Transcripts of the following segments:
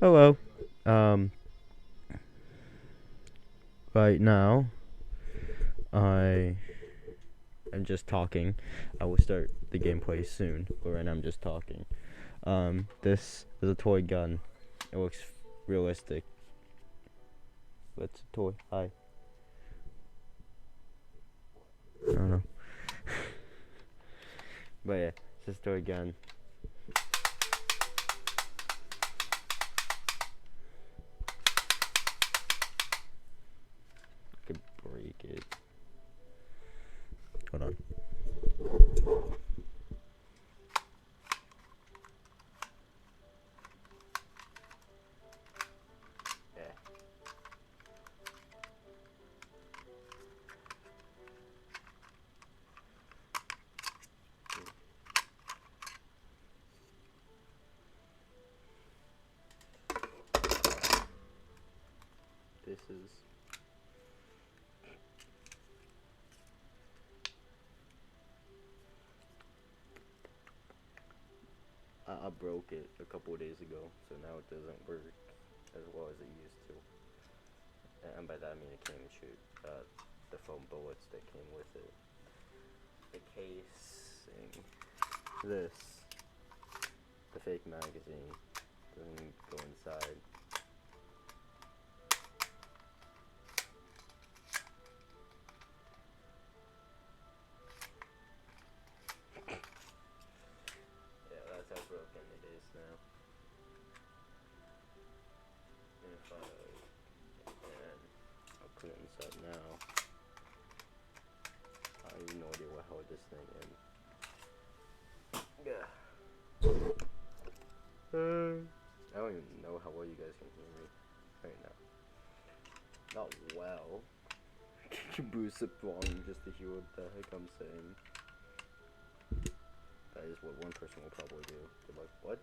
Hello. Um, right now, I am just talking. I will start the gameplay soon, but right now I'm just talking. This is a toy gun. It looks realistic. It's a toy. Hi. I don't know. But yeah, it's just a toy gun. I could break it. Hold on. Yeah. This is. I broke it a couple of days ago, so now it doesn't work as well as it used to. And by that I mean it can't even shoot the foam bullets that came with it. The casing, this, the fake magazine doesn't go inside. Yeah, that's how broken it is now. And if I'll put it inside now. I have no idea what held this thing in. Yeah. I don't even know how well you guys can hear me right now. Not well. Can boost it volume just to hear what the heck I'm saying. That is what one person will probably do. They're like, what?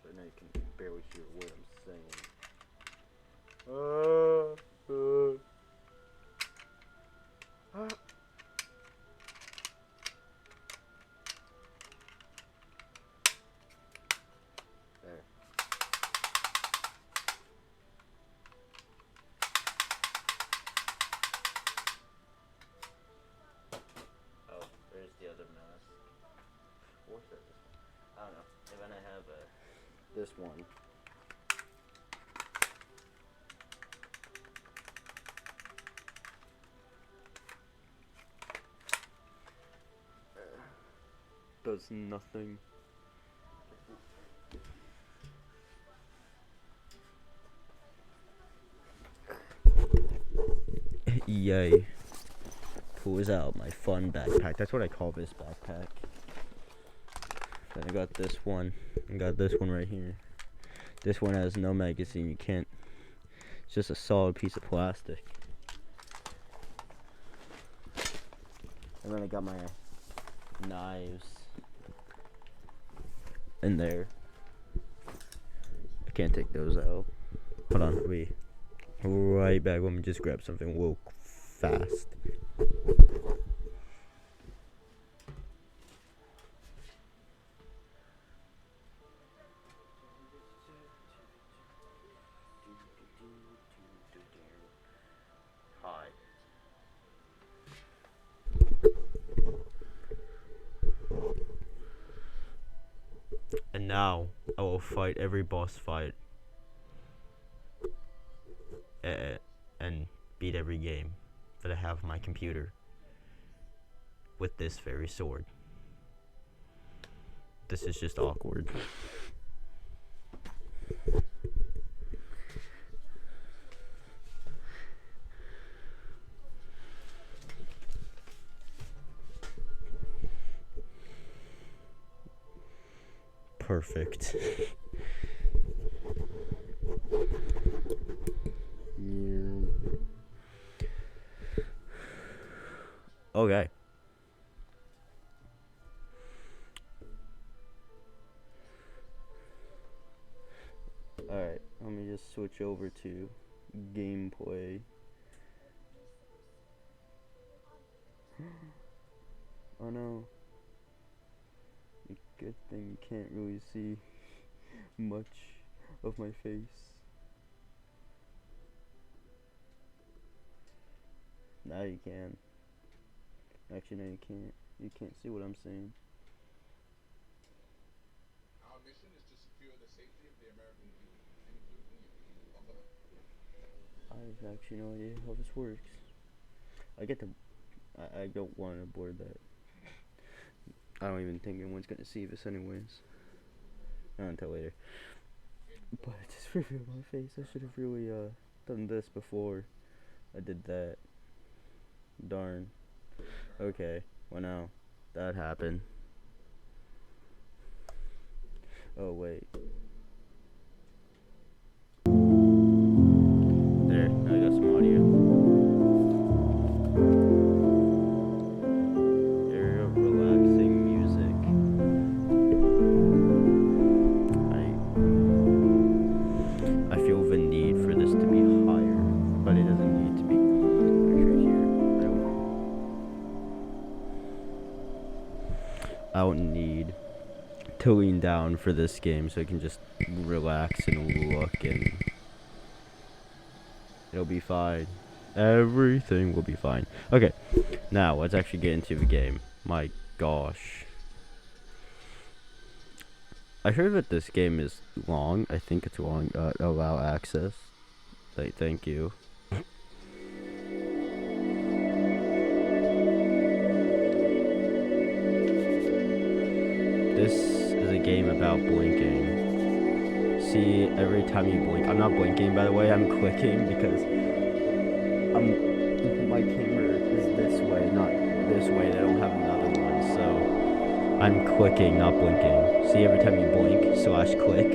But now you can barely hear what I'm saying. There. Oh, there's the other mask. What's that? This one? I don't know. And then I have this one. Does nothing. Yay. Pulls out my fun backpack. That's what I call this backpack. Then I got this one. I got this one right here. This one has no magazine. You can't. It's just a solid piece of plastic. And then I got my knives in there. I can't take those out. Hold on, I'll be right back. Let me just grab something real fast. Hi. And now I will fight every boss fight and beat every game that I have on my computer with this very sword. This is just awkward. Perfect. Okay. Alright, let me just switch over to gameplay. Oh no. Good thing you can't really see much of my face. Now you can. Actually, no, you can't. You can't see what I'm saying. Our mission is to secure the safety of the American people, including you. I have actually no idea how this works. I don't want to board that. I don't even think anyone's gonna see this anyways. Not until later. But I just revealed my face. I should have really done this before I did that. Darn. Okay. Well, now that happened. Oh wait. There. Now I got some audio. Very relaxing music. I feel the need for this to be higher, but it doesn't need to be. Actually, here I don't need to lean down for this game, so I can just relax and look, and it'll be fine. Everything will be fine. Okay, now let's actually get into the game. My gosh. I heard that this game is long. I think it's long. Allow access. Thank you. This is a game about blinking. See, every time you blink, I'm not blinking by the way, I'm clicking because my camera is this way, not this way. They don't have another one, so I'm clicking, not blinking. See, every time you blink / click,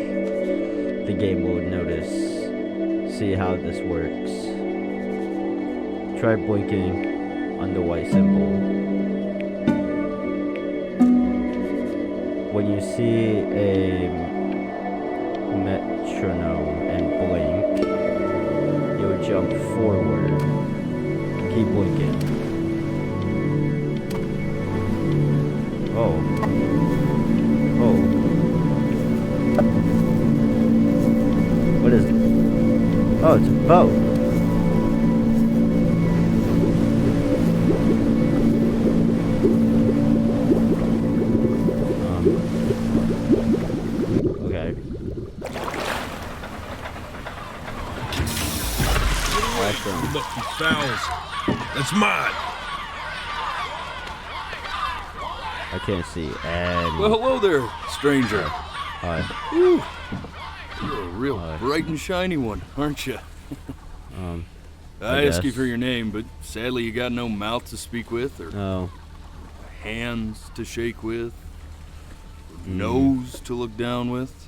the game will notice. See how this works. Try blinking on the white symbol. When you see a metronome and blink, you'll jump forward. Keep blinking. Oh. Oh. What is it? Oh, it's a boat. Okay. Awesome. You lucky fowls. That's mine. I can't see any. Well, hello there, stranger. Hi. Whew. You're a real bright and shiny one, aren't you? I asked you for your name, but sadly you got no mouth to speak with, or hands to shake with, or nose to look down with.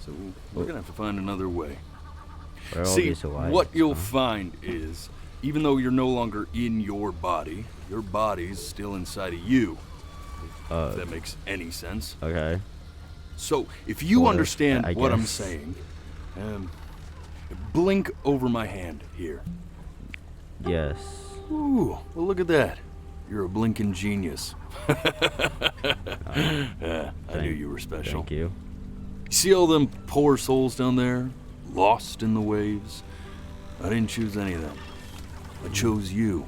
So we're gonna have to find another way. See, what you'll find is, even though you're no longer in your body's still inside of you. If that makes any sense. Okay. So, if you understand what I'm saying, blink over my hand here. Yes. Ooh, well look at that. You're a blinking genius. I knew you were special. Thank you. See all them poor souls down there, lost in the waves? I didn't choose any of them. I chose you.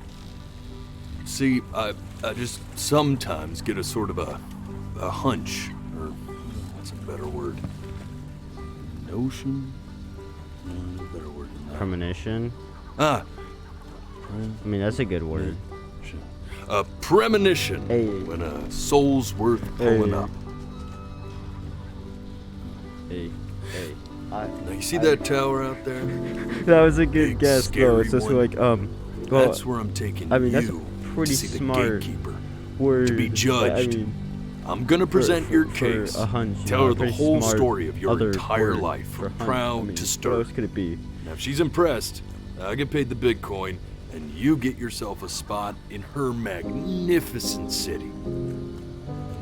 See, I just sometimes get a sort of a hunch, or what's a better word? Notion? No, better word than that. Premonition? Ah. I mean, that's a good word. A premonition. Hey. When a soul's worth pulling up. Hey. Now you see that tower out there? That was a good Big, guess, though. It's just one. like, well, that's where I'm taking I mean, you that's a pretty to see smart the gatekeeper. word. To be judged. I mean, I'm gonna present your for case. a hunch, Tell her the pretty whole smart story of your other entire word life, for from hunch. proud I mean, to what stern. else could it be? Now, if she's impressed, I get paid the Bitcoin, and you get yourself a spot in her magnificent city.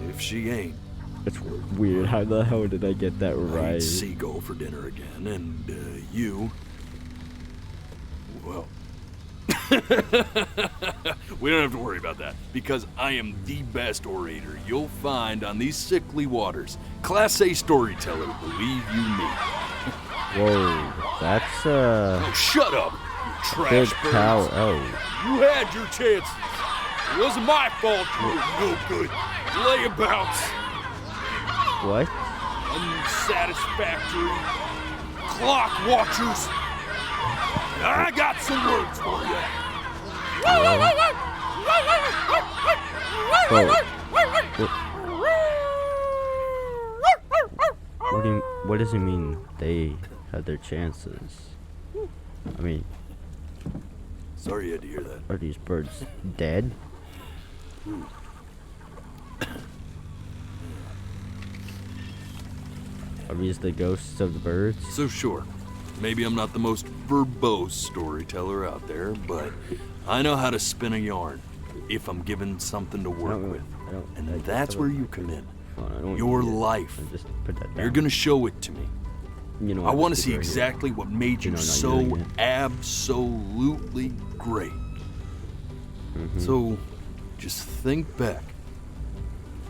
If she ain't, It's weird. How the hell did I get that I right? eat seagull for dinner again, and you, well, We don't have to worry about that, because I am the best orator you'll find on these sickly waters. Class A storyteller, believe you me. Whoa, that's Oh, shut up, you big trash birds. power. Oh, You had your chances. It wasn't my fault you were no good. Layabouts. what? Unsatisfactory clock watchers. I got some words for you. What does it mean they had their chances? I mean, Sorry you had to hear that. are these birds dead? Are these the ghosts of the birds? So sure, maybe I'm not the most verbose storyteller out there, but I know how to spin a yarn if I'm given something to work with. And that's where you come in. Your life. Just put that down. You're gonna show it to me. You know, I want to keep see it right here. exactly what made you No, you're so doing it. absolutely great. So, just think back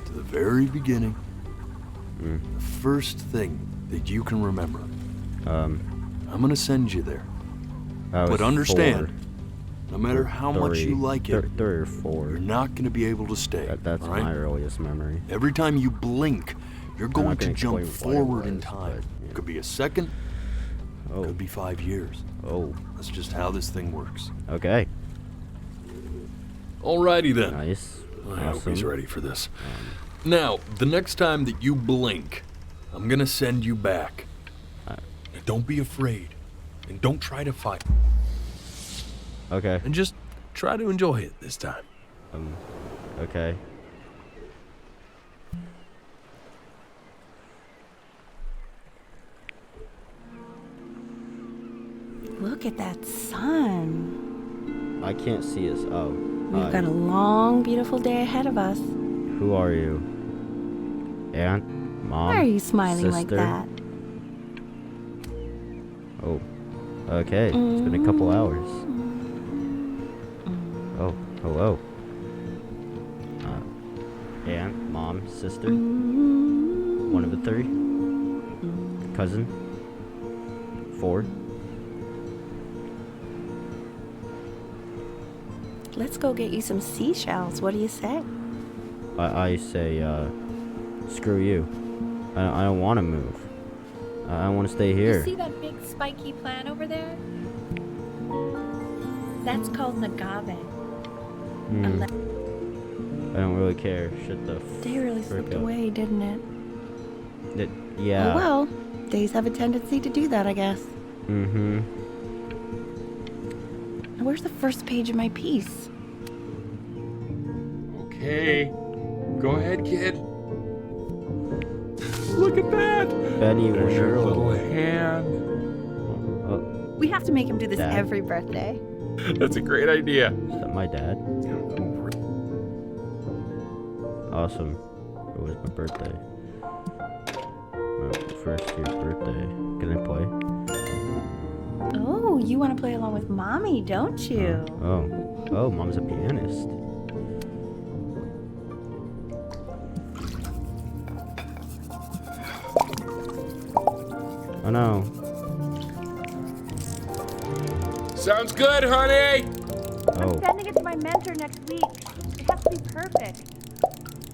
to the very beginning. The first thing that you can remember. I'm gonna send you there. I was But understand, 4. no matter how much you like it, 3 or 4. you're not gonna be able to stay. That's all right? my earliest memory. Every time you blink, you're going not to gonna jump explain what it forward in was, time. but, yeah. Could be a second, Oh, could be 5 years. oh, That's just how this thing works. okay, Alrighty then. nice, I hope he's awesome. ready for this. Now, the next time that you blink, I'm gonna send you back. And don't be afraid. And don't try to fight. Okay, And just try to enjoy it this time. okay. Look at that sun. I can't see us. Oh, We've hi. got a long, beautiful day ahead of us. Who are you? Aunt? Mom? Why are you smiling like sister? that? Oh, okay. It's been a couple hours. Oh, hello. Aunt, mom, sister? One of the 3? Cousin? 4? Let's go get you some seashells. What do you say? I say, screw you. I don't want to move. I want to stay You here. see that big spiky plant over there? That's called an agave. Hmm. I don't really care. Shut the Day really frick slipped up. away, didn't it? Yeah. Oh well, days have a tendency to do that, I guess. Mm-hmm. Now, where's the first page of my piece? Okay. Go ahead, kid. Look at that. Benny, There's your Wonderful. little hand. Oh, We have to make him do this Dad. every birthday. That's a great idea. is that my dad? Awesome. It was my birthday. My first year's birthday. Can I play? Oh, you want to play along with Mommy, don't you? Oh, Mom's a pianist. Oh no. Sounds good, honey. Oh, Sending it to my mentor next week. It has to be perfect.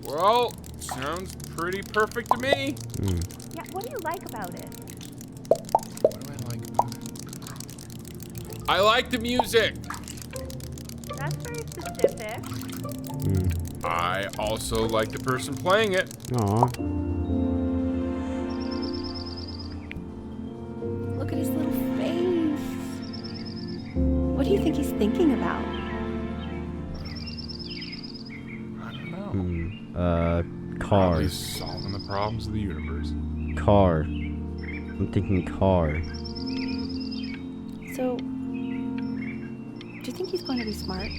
Well, sounds pretty perfect to me. Yeah, what do you like about it? What do I like about it? I like the music. That's very specific. I also like the person playing it. aw. Look at his little face. What do you think he's thinking about? I don't know. Car. Probably solving the problems of the universe. Car. I'm thinking car. So, do you think he's going to be smart?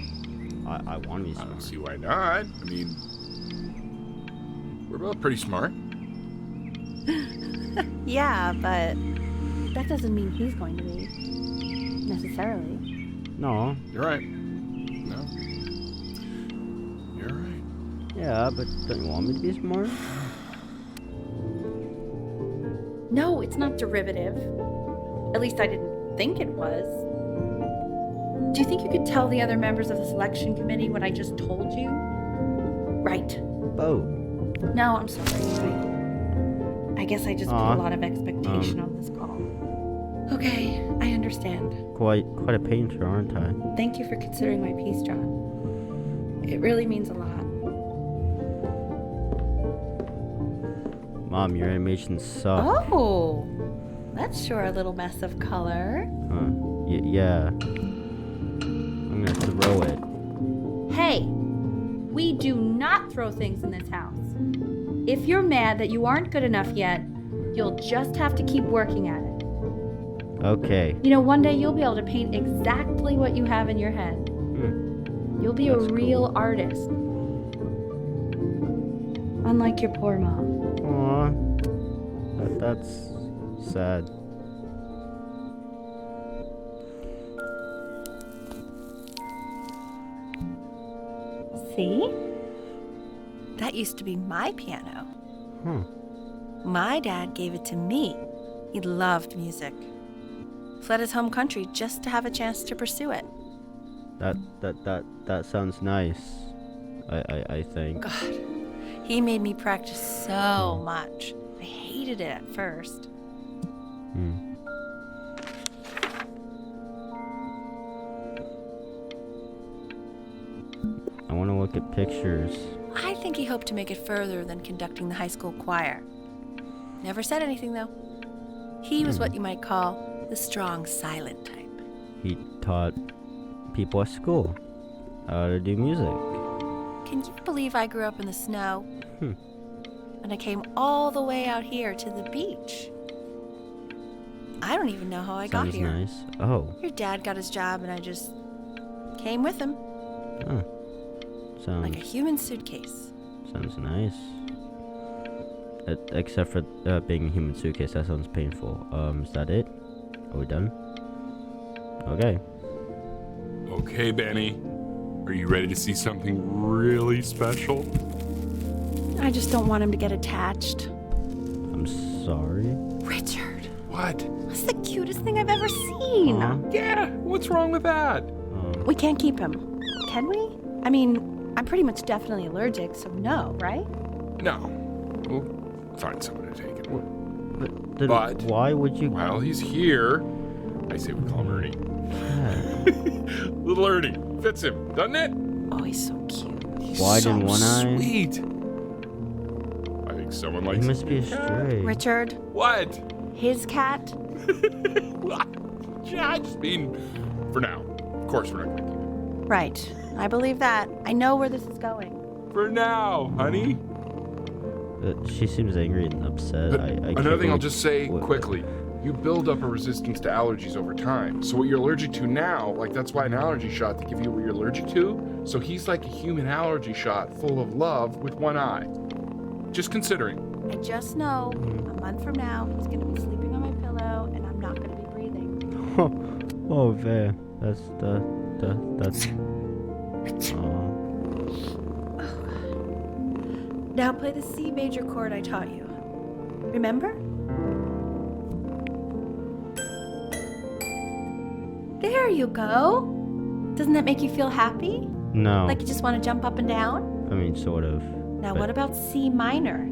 I want to be I don't smart. see why not. I mean, we're both pretty smart. Yeah, but that doesn't mean he's going to be. Necessarily. No. You're right. No. You're right. Yeah, but don't you want me to be smart? No, it's not derivative. At least I didn't think it was. Do you think you could tell the other members of the selection committee what I just told you? Right. Boat. No, I'm sorry. I guess I just put a lot of expectation on this call. Okay, I understand. Quite a painter, aren't I? Thank you for considering my piece, John. It really means a lot. Mom, your animations suck. Oh, that's sure a little mess of color. Yeah. I'm gonna throw it. Hey, we do not throw things in this house. If you're mad that you aren't good enough yet, you'll just have to keep working at it. Okay. You know, one day you'll be able to paint exactly what you have in your head. You'll be a real artist. Unlike your poor mom. Aw. That's sad. See? That used to be my piano. My dad gave it to me. He loved music. Fled his home country just to have a chance to pursue it. That sounds nice. I think. God, he made me practice so much. I hated it at first. I want to look at pictures. I think he hoped to make it further than conducting the high school choir. Never said anything, though. He was what you might call the strong, silent type. He taught people at school how to do music. Can you believe I grew up in the snow? And I came all the way out here to the beach. I don't even know how I got here. Sounds nice. Oh. Your dad got his job and I just came with him. Like a human suitcase. Sounds nice. Except for being a human suitcase, that sounds painful. Is that it? Are we done? Okay. Okay, Benny. Are you ready to see something really special? I just don't want him to get attached. I'm sorry. Richard. What? That's the cutest thing I've ever seen. Yeah, what's wrrong with that? We can't keep him. Can we? I mean, I'm pretty much definitely allergic, so no, right? No. We'll find someone to take it. But why would you? While he's here, I say we call him Ernie. Little Ernie. Fits him, doesn't it? Oh, he's so cute. Wide in one eye. Sweet. I think someone likes He must be a stray. Richard. What? His cat? Yeah, I just mean, for now. Of course we're not going to keep him. Right. I believe that. I know where this is going. For now, honey. She seems angry and upset. But I another thing I'll just say quickly. You build up a resistance to allergies over time. So what you're allergic to now, like that's why an allergy shot to give you what you're allergic to. So he's like a human allergy shot full of love with one eye. Just considering. I just know a month from now he's going to be sleeping on my pillow and I'm not going to be breathing. Oh man, that's. Now play the C major chord I taught you. Remember? There you go. Doesn't that make you feel happy? No. Like you just want to jump up and down? I mean, sort of. Now what about C minor?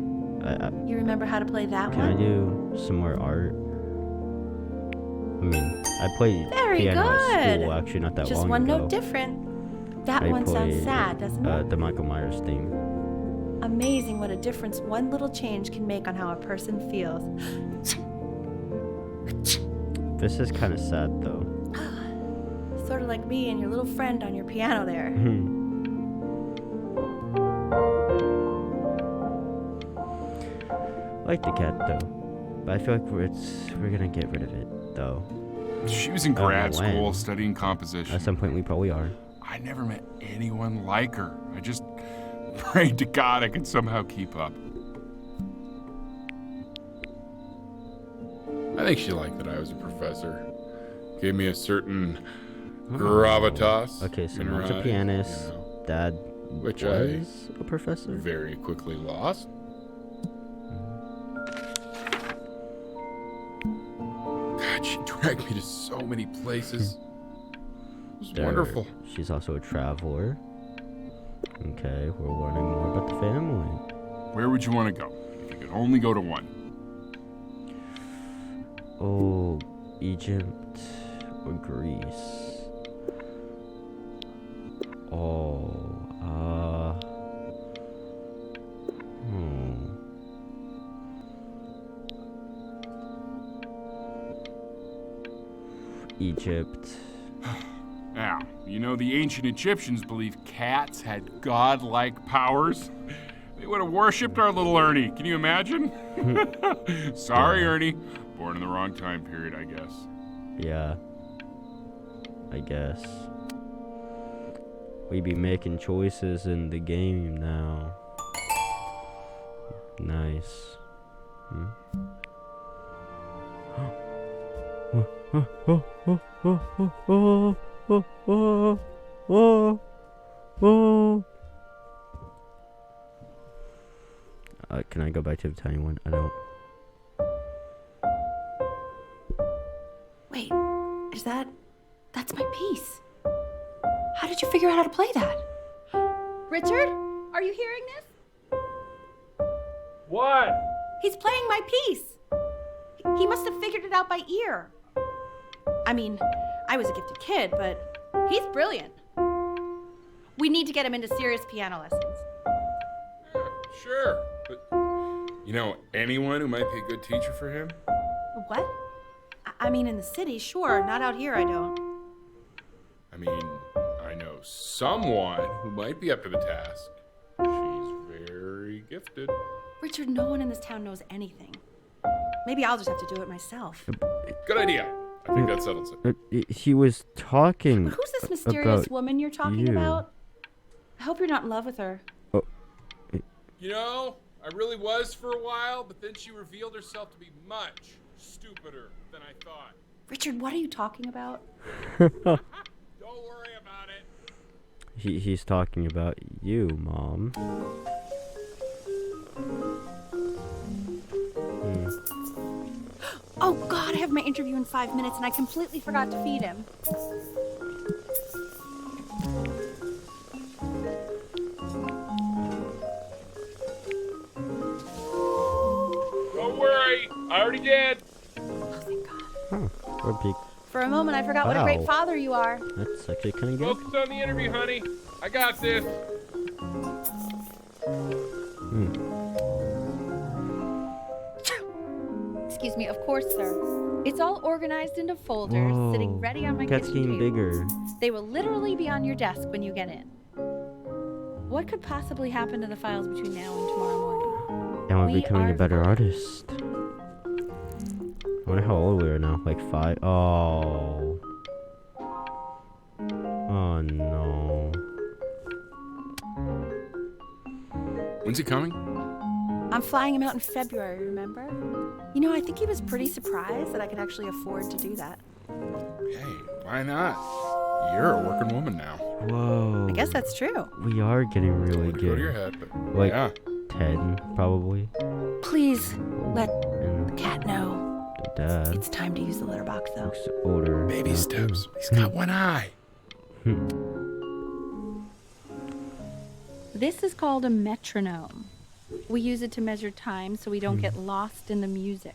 You remember how to play that can one? I do some more art? I mean, I played Very piano good. at school, actually, not that Just long one ago. note different. That I one sounds played, sad, doesn't it? The Michael Myers theme. Amazing what a difference one little change can make on how a person feels. This is kind of sad, though. Sort of like me and your little friend on your piano there. I like the cat, though. But I feel like we're gonna get rid of it, though. She was in I don't know grad school when. studying composition. At some point, we probably are. I never met anyone like her. I just prayed to God I could somehow keep up. I think she liked that I was a professor. Gave me a certain gravitas. Okay, so in mom's her a eyes, pianist. you know, Dad which was a professor. very quickly lost. God, she dragged me to so many places. It was wonderful. She's also a traveler. Okay, we're learning more about the family. Where would you want to go if you could only go to one? Oh, Egypt or Greece? Egypt. Now, you know the ancient Egyptians believed cats had godlike powers. They would have worshipped our little Ernie. Can you imagine? Sorry, Ernie. Born in the wrong time period, I guess. Yeah. I guess. We be making choices in the game now. Nice. Can I go back to the tiny one? I don't. Wait, that's my piece. How did you figure out how to play that? Richard, are you hearing this? What? He's playing my piece. He must have figured it out by ear. I mean, I was a gifted kid, but he's brilliant. We need to get him into serious piano lessons. Sure, but you know anyone who might be a good teacher for him? What? I mean, in the city, sure. Not out here, I don't. I mean, I know someone who might be up to the task. She's very gifted. Richard, no one in this town knows anything. Maybe I'll just have to do it myself. Good idea. I think that settles it. He was talking. Who's this mysterious woman you're talking about? I hope you're not in love with her. You know, I really was for a while, but then she revealed herself to be much stupider than I thought. Richard, what are you talking about? Don't worry about it. He's talking about you, Mom. Oh God, I have my interview in 5 minutes and I completely forgot to feed him. Don't worry, I already did. Oh, thank God. For a moment, I forgot what a great father you are. That's actually kind of good. Focus on the interview, honey. I got this. Excuse me, of course, sir. It's all organized into folders, sitting ready on my Cat's kitchen getting table. bigger. They will literally be on your desk when you get in. What could possibly happen to the files between now and tomorrow morning? And we're becoming a better artist. I wonder how old we are now. Like 5? Oh. Oh no. When's he coming? I'm flying him out in February, remember? You know, I think he was pretty surprised that I could actually afford to do that. Hey, why not? You're a working woman now. Whoa. I guess that's true. We are getting really Go to good. your head, but Like yeah. 10, probably. Please let And the cat know. Dad It's time to use the litter box, though. looks older. Baby now, steps. too. He's got one eye. This is called a metronome. We use it to measure time so we don't get lost in the music.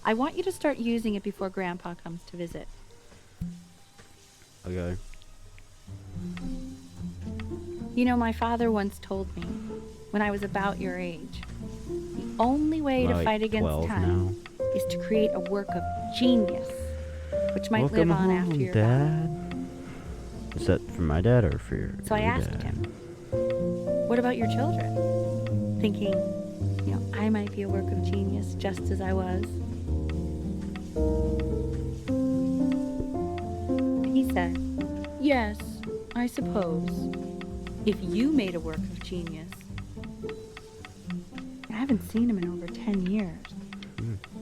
I want you to start using it before Grandpa comes to visit. Okay. You know, my father once told me, when I was about your age, the only way to Like fight against 12 time is to create a work of genius, which might Welcome live on home, after you're Dad. gone. Is that for my dad or for your So I your asked dad? him, what about your children? Thinking, you know, I might be a work of genius just as I was. He said, yes, I suppose. If you made a work of genius. I haven't seen him in over 10 years.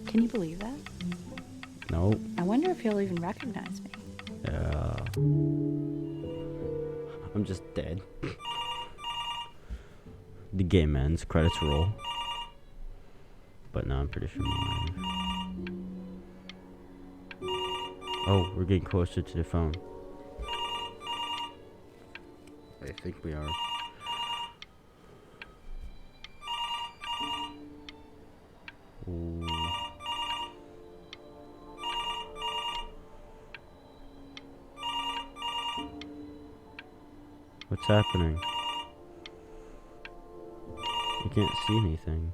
Can you believe that? No. I wonder if he'll even recognize me. Yeah. I'm just dead. The game ends, credits roll. But now I'm pretty sure I'm alive. Oh, we're getting closer to the phone. I think we are. Ooh. What's happening? I can't see anything.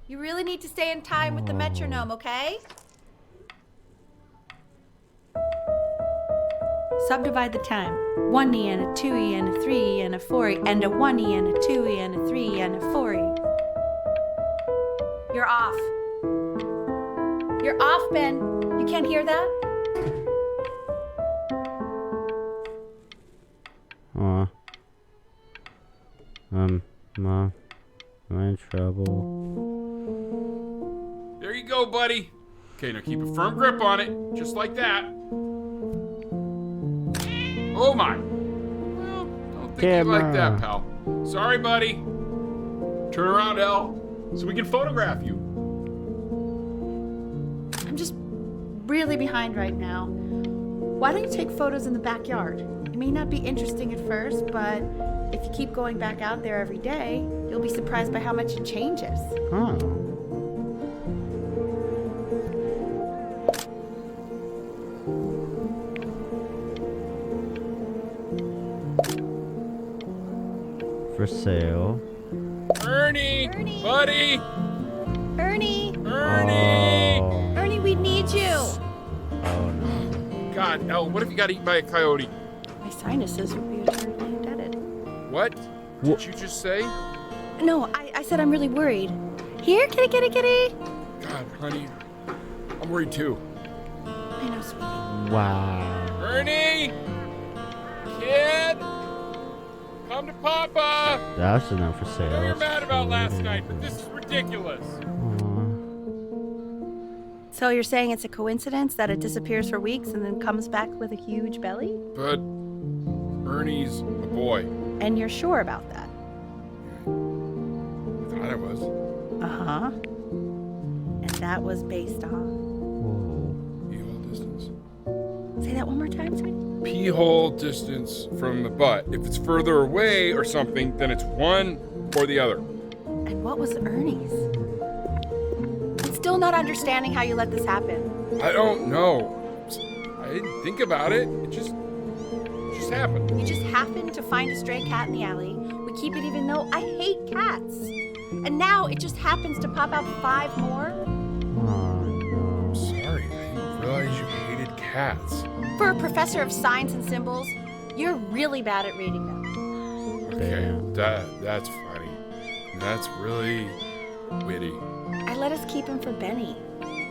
You really need to stay in time with the metronome, okay? Subdivide the time. 1E and a 2E and a 3E and a 4E and a 1E and a 2E and a 3E and a 4E. You're off. You're off, Ben. You can't hear that? Mom, am I in trouble? There you go, buddy. Okay, now keep a firm grip on it, just like that. Oh my. Well, don't think you like that, pal. Sorry, buddy. Turn around, Elle, so we can photograph you. I'm just really behind right now. Why don't you take photos in the backyard? It may not be interesting at first, but if you keep going back out there every day, you'll be surprised by how much it changes. Oh. For sale. Ernie! Buddy! Ernie! Ernie! Ernie, we need you! Oh no. God, Elle, what if you got eaten by a coyote? My sinuses would be eternally indebted. What? Did you just say? No, I said I'm really worried. Here, kitty, kitty, kitty! God, honey, I'm worried too. I know, sweetie. Wow. Ernie! Kid! Come to Papa! The house is not for I sale. know you're It's mad about last for- night, but this is ridiculous. Aw. So you're saying it's a coincidence that it disappears for weeks and then comes back with a huge belly? But Ernie's a boy. And you're sure about that? I thought I was. Uh-huh. And that was based on... Whoa. Pee-hole distance. Say that one more time, sweetie. Pee-hole distance from the butt. If it's further away or something, then it's one or the other. And what was Ernie's? I'm still not understanding how you let this happen. I don't know. I didn't think about it. It just happened. You just happened to find a stray cat in the alley. We keep it even though I hate cats. And now it just happens to pop out 5 more? I'm sorry. I didn't realize you hated cats. For a professor of signs and symbols, you're really bad at reading them. Okay, that's funny. That's really witty. I let us keep him for Benny.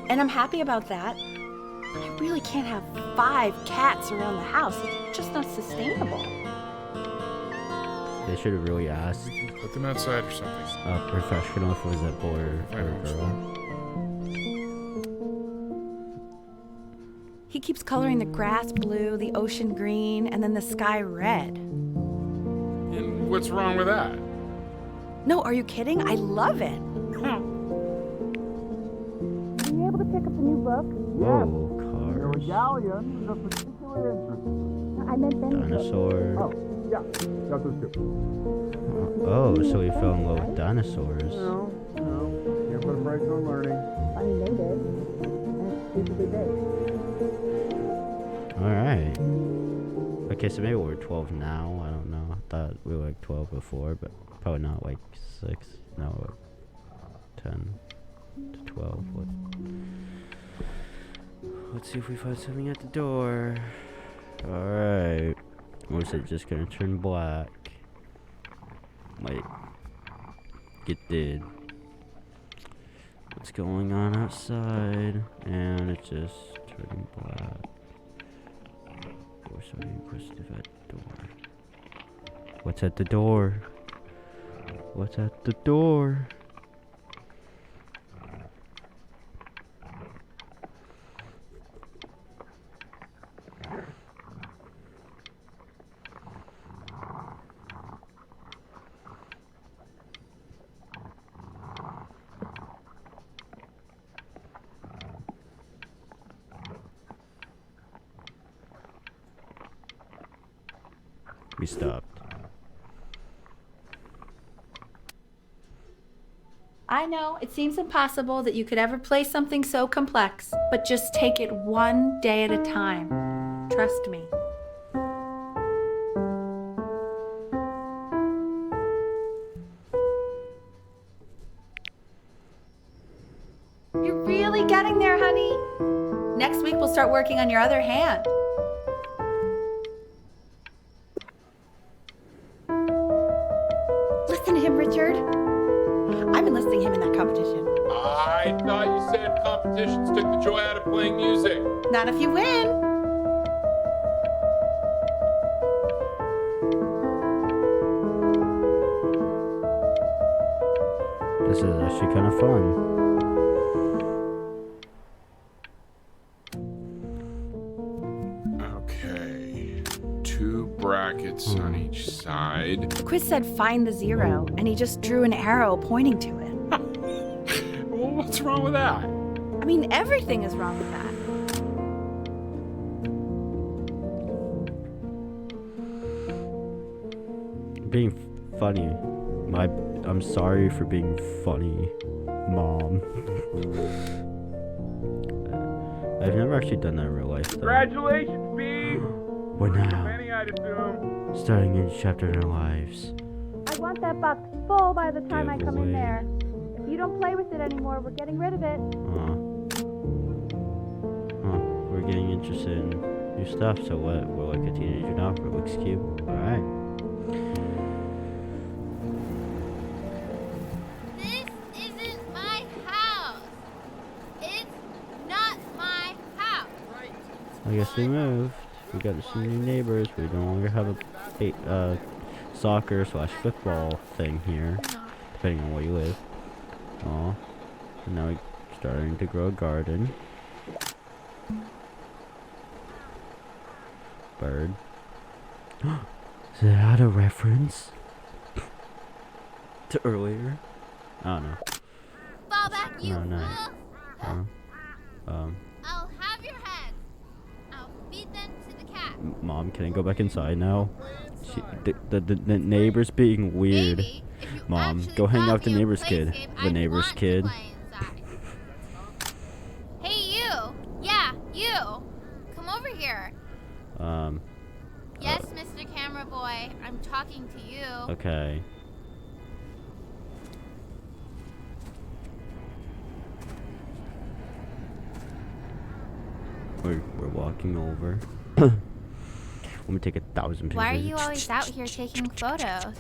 And I'm happy about that. But I really can't have 5 cats around the house. It's just not sustainable. They should have really asked We can put them outside or something. a professional if it was a boy or a girl. He keeps coloring the grass blue, the ocean green, and then the sky red. And what's wrong with that? No, are you kidding? I love it. Were you able to pick up the new book? Whoa, cars. Galleon is of particular interest. I meant Benny's Dinosaur. Oh, yeah, got those two. Oh, so he fell in love with dinosaurs. No, can't put a price on learning. I mean, they did. And it's stupidly big. Alright. Okay, so maybe we're 12 now. I don't know. I thought we were like 12 before, but probably not like 6. No, we're 10 to 12. What? Let's see if we find something at the door. Alright. Or is it just gonna turn black? Wait. It did. What's going on outside? And it's just turning black. Or something pressed to that door. What's at the door? What's at the door? We stopped. I know it seems impossible that you could ever play something so complex, but just take it one day at a time. Trust me. You're really getting there, honey. Next week we'll start working on your other hand. Listen to him, Richard. I've been listening to him in that competition. I thought you said competitions took the joy out of playing music. Not if you win. This is actually kind of fun. Okay. 2 brackets on each side. The quiz said find the 0, and he just drew an arrow pointing to it. Well, what's wrong with that? I mean, everything is wrong with that. Being funny. I'm sorry for being funny, Mom. I've never actually done that in real life, though. Congratulations, B! We're now Many, I'd assume. starting a new chapter in our lives. I want that box full by the time I come in Giveaway. there. If you don't play with it anymore, we're getting rid of it. We're getting interested in new stuff, so what? We're like a teenager now, Rubik's Cube. Alright. This isn't my house. It's not my house. I guess we moved. We got some new neighbors. We no longer have a soccer/football thing here, depending on where you live. Aw. And now we're starting to grow a garden. Bird. Is that a reference to earlier? I don't know. Fall back, you No, no. fool. I'll have your head. I'll feed them to the cat. Mom, can I go back inside now? The neighbor's being weird. Maybe, if you Mom, actually go hang out got with the me a neighbor's kid. playscape, The I'd neighbor's want to kid. play inside. Hey, you. Yeah, you. Come over here. Yes, Mr. Camera Boy. I'm talking to you. Okay. We're walking over. Let me take 1,000 pictures. Why are you always out here taking photos?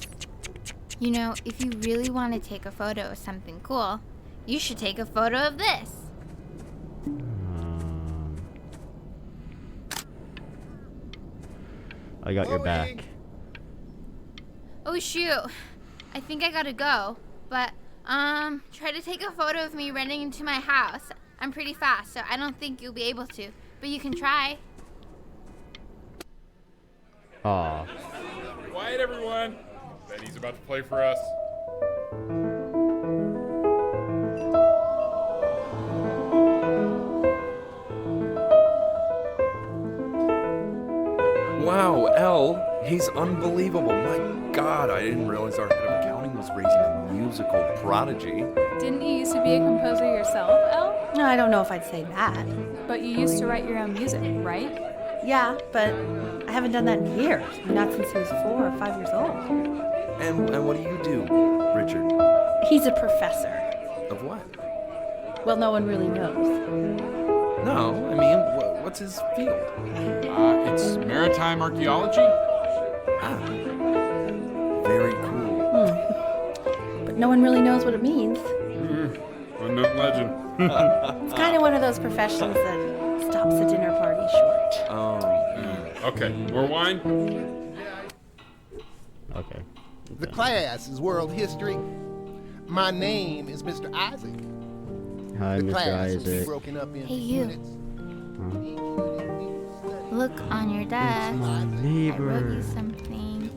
You know, if you really want to take a photo of something cool, you should take a photo of this. I got your back. Oh shoot. I think I gotta go. But, try to take a photo of me running into my house. I'm pretty fast, so I don't think you'll be able to. But you can try. Aw. Quiet, everyone. Benny's about to play for us. Wow, L, he's unbelievable. My God, I didn't realize our head of accounting was raising a musical prodigy. Didn't you used to be a composer yourself, Elle? No, I don't know if I'd say that. But you used to write your own music, right? Yeah, but I haven't done that in years. Not since he was 4 or 5 years old. And what do you do, Richard? He's a professor. Of what? Well, no one really knows. No, I mean, what's his field? It's maritime archaeology. Ah, very cool. But no one really knows what it means. Unknown legend. It's kind of one of those professions that stops a dinner party short. Oh. Okay, more wine? Okay. The class is world history. My name is Mr. Isaac. Hi, The Mr. class will be Isaac. broken up into Hey, you. units. Look on your desk. My I wrote you neighbor. something.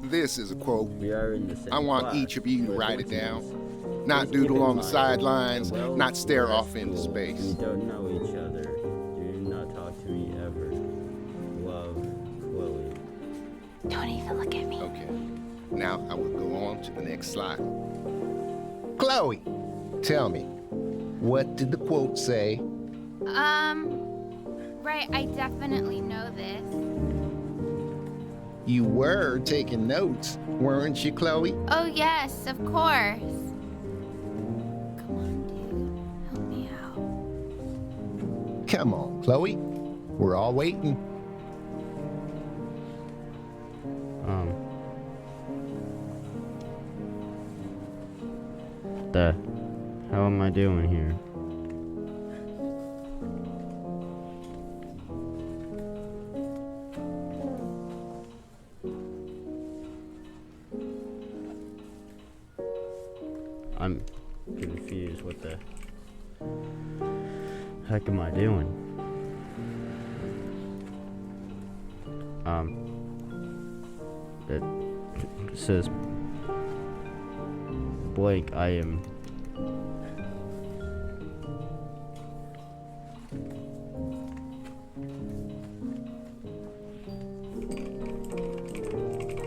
This is a quote. We are in the same I want class, each of you to but write it once down. again, Not please keep doodle in on the mind, sidelines, well, not stare we're at off into school. space. We don't know each other. Do not talk to me ever. Love, Chloe. Don't even look at me. Okay. Now I will go on to the next slide. Chloe, tell me, what did the quote say? Right, I definitely know this. You were taking notes, weren't you, Chloe? Oh, yes, of course. Come on, dude. Help me out. Come on, Chloe. We're all waiting. The hell am I doing here? I'm confused. What the heck am I doing? It says blank. I am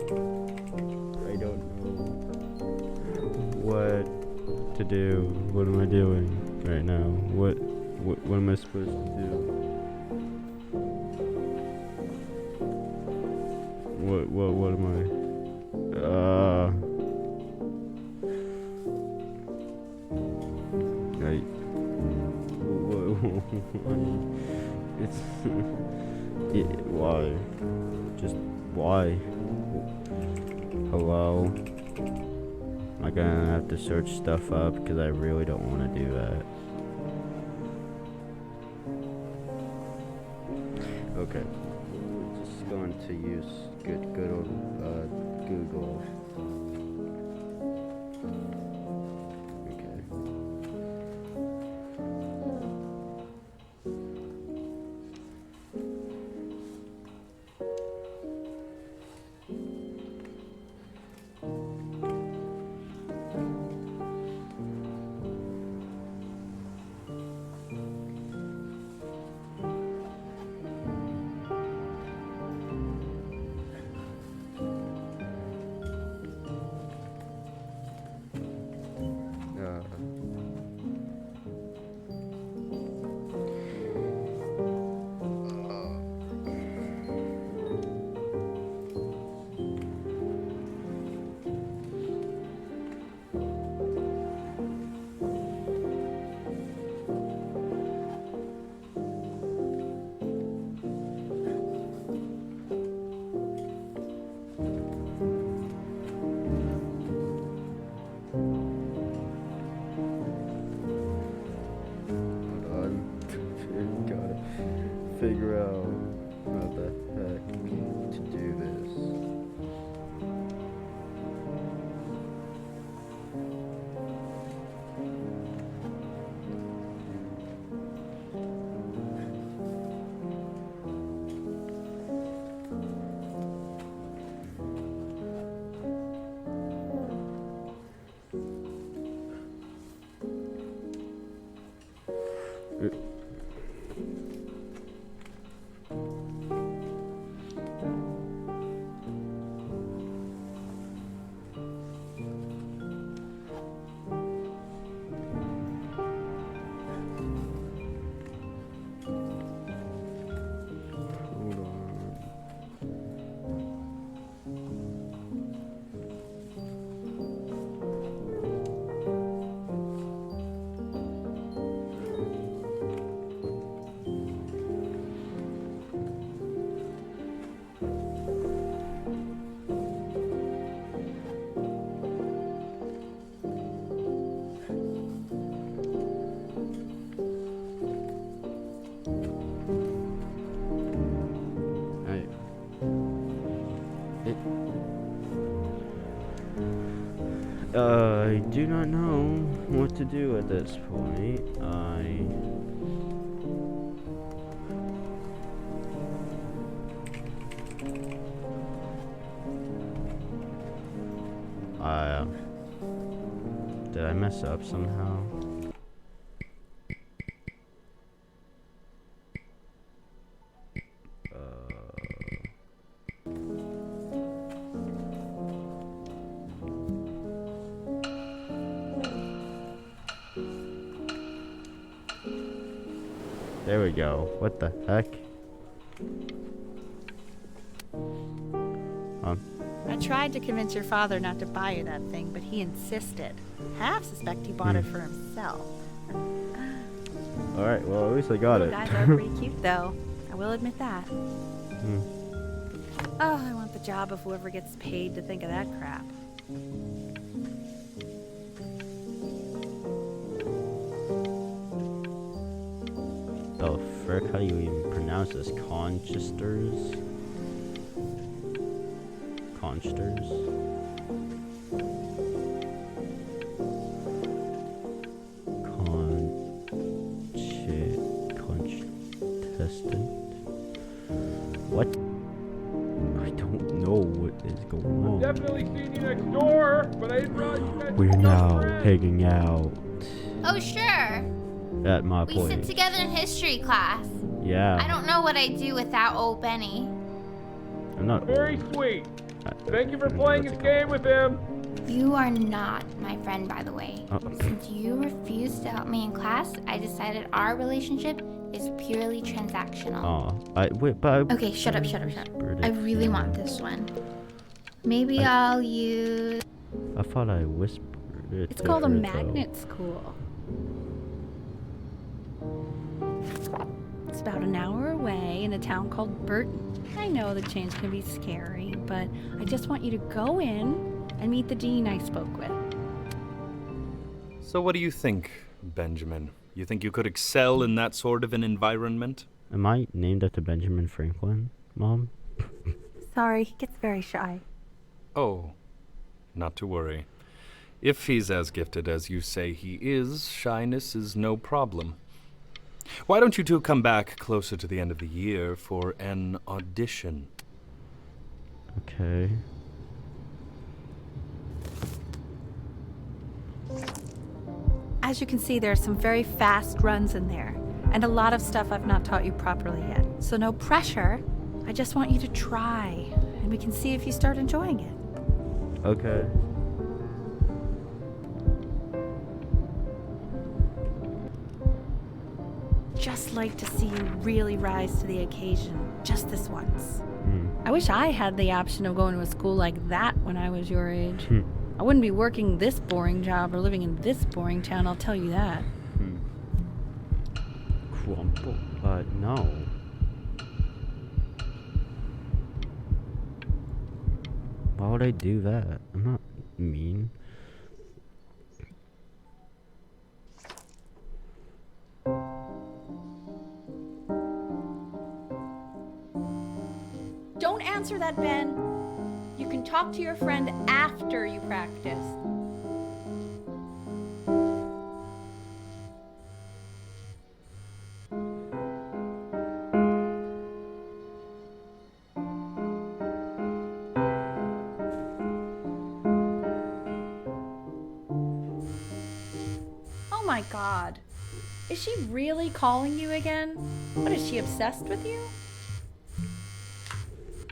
I don't know what to do. What am I doing right now? What am I supposed to do? What am I? It's why? Just why? Hello? Am I gonna have to search stuff up? Because I really don't want to do that. Okay. We're just going to use good old Google. Figure out how the heck to do this. I do not know what to do at this point. Did I mess up somehow? There we go. What the heck? I tried to convince your father not to buy you that thing, but he insisted. Half suspect he bought it for himself. Alright, well at least I got it. Guys are pretty cute though. I will admit that. Oh, I want the job of whoever gets paid to think of that crap. Oh frick, how do you even pronounce this? Conchesters? Conchsters? Contestant? What? I don't know what is going on. Definitely seen you next door, but I didn't realize you guys We're now hanging out Oh, sure. at my We place. sit together in history class. Yeah. I don't know what I'd do without old Benny. I'm not very old. sweet. Thank you for playing his game with him. You are not my friend, by the way. Uh-oh. Since you refused to help me in class, I decided our relationship is purely transactional. Okay, shut up. I really want this one. Maybe I'll use... I thought I whispered it. It's called a to her, magnet school. It's about an hour away in a town called Burton. I know the change can be scary, but I just want you to go in and meet the dean I spoke with. So what do you think, Benjamin? You think you could excel in that sort of an environment? Am I named after Benjamin Franklin, Mom? Sorry, he gets very shy. Oh, not to worry. If he's as gifted as you say he is, shyness is no problem. Why don't you two come back closer to the end of the year for an audition? Okay. As you can see, there are some very fast runs in there, and a lot of stuff I've not taught you properly yet. So no pressure. I just want you to try, and we can see if you start enjoying it. Okay. Just like to see you really rise to the occasion, just this once. I wish I had the option of going to a school like that when I was your age. I wouldn't be working this boring job or living in this boring town, I'll tell you that. Crumple? No. Why would I do that? I'm not mean. Don't answer that, Ben. You can talk to your friend after you practice. Oh my God. Is she really calling you again? What, is she obsessed with you?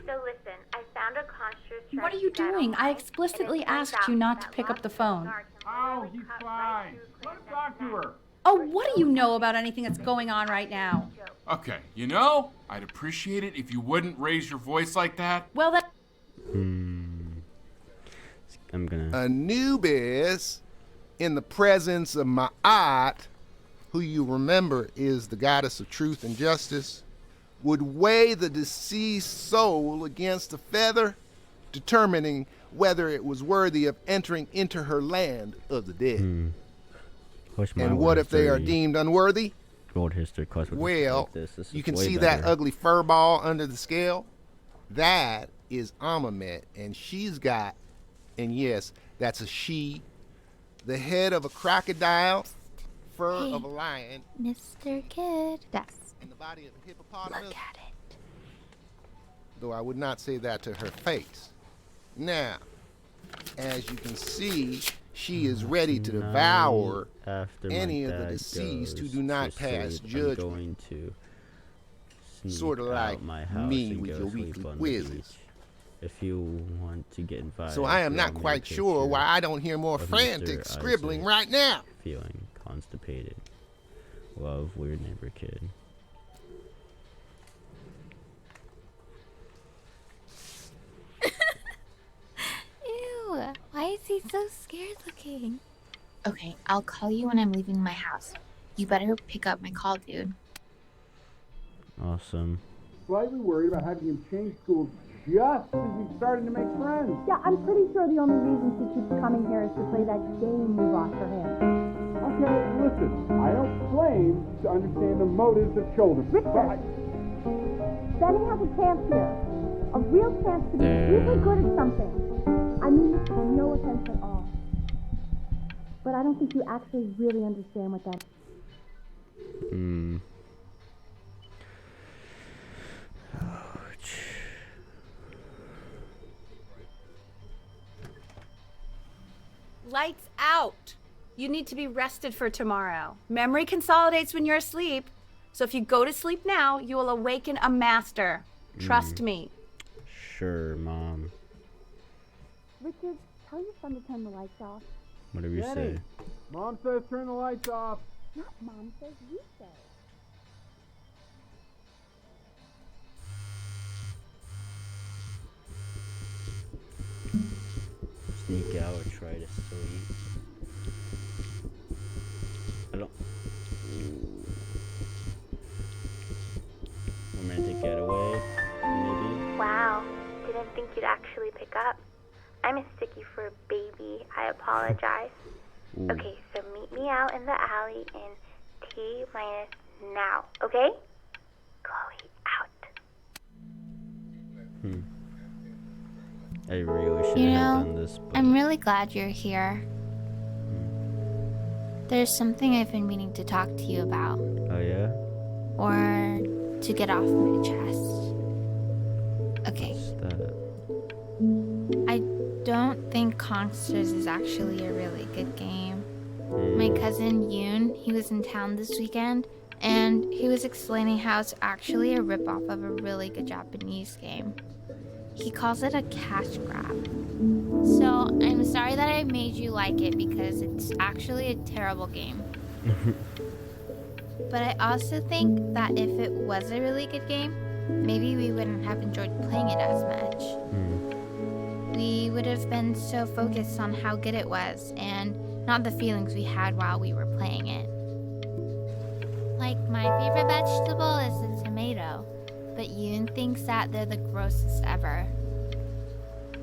So listen, I found a construct. What are you doing? I explicitly asked you not to pick up the phone. Oh, he's fine. Let him talk to her. Oh, what do you know about anything that's going on right now? Okay, you know, I'd appreciate it if you wouldn't raise your voice like that. Well, that... I'm gonna... Anubis, in the presence of Ma'at, who you remember is the goddess of truth and justice, would weigh the deceased soul against a feather, determining whether it was worthy of entering into her land of the dead. And what if they are deemed unworthy? Gold history class. Well, this is you can way see better. that ugly fur ball under the scale? That is Amamet, and she's got, and yes, that's a she, the head of a crocodile, fur Hey, of a lion, Mr. Kid. Yes. and the body of a hippopotamus. Look at it. Though I would not say that to her face. Now, as you can see, she is ready to devour After any my of the dad deceased who goes do not to pass sleep, I'm judgment. going to sneak Sort of out like my house me and with go your sleep weekly on the quizzes. beach. If you want to get invited, So I am draw not me a quite sure picture why I don't hear more of frantic Mr. scribbling Isaac right now. Feeling constipated. Love, weird neighbor kid. Ew, why is he so scared looking? Okay, I'll call you when I'm leaving my house. You better pick up my call, dude. Awesome. Slightly worried about having him change schools just as he's starting to make friends. Yeah, I'm pretty sure the only reason she keeps coming here is to play that game you bought for him. Okay, listen, I don't claim to understand the motives of children. Richard, Benny has a chance here. A real chance to be really good at something. I mean this with no offense at all. But I don't think you actually really understand what that is. Lights out. You need to be rested for tomorrow. Memory consolidates when you're asleep. So if you go to sleep now, you will awaken a master. Trust me. Sure, Mom. Richard, tell your son to turn the lights off. Whatever you Jenny, say. Mom says turn the lights off. Not Mom says, you say. Sneak out or try to sleep. I don't. Romantic getaway, maybe? Wow, didn't think you'd actually pick up. I mistook you for a baby. I apologize. Ooh. Okay, so meet me out in the alley in T-minus now, okay? Chloe, out. I really shouldn't You have know, done this, but I'm really glad you're here. There's something I've been meaning to talk to you about. oh yeah? Or to get off my chest. Okay. What's that? I don't think Consters is actually a really good game. My cousin Yoon, he was in town this weekend, and he was explaining how it's actually a ripoff of a really good Japanese game. He calls it a cash grab. So I'm sorry that I made you like it because it's actually a terrible game. But I also think that if it was a really good game, maybe we wouldn't have enjoyed playing it as much. We would have been so focused on how good it was and not the feelings we had while we were playing it. Like, my favorite vegetable is the tomato, but Yoon thinks that they're the grossest ever.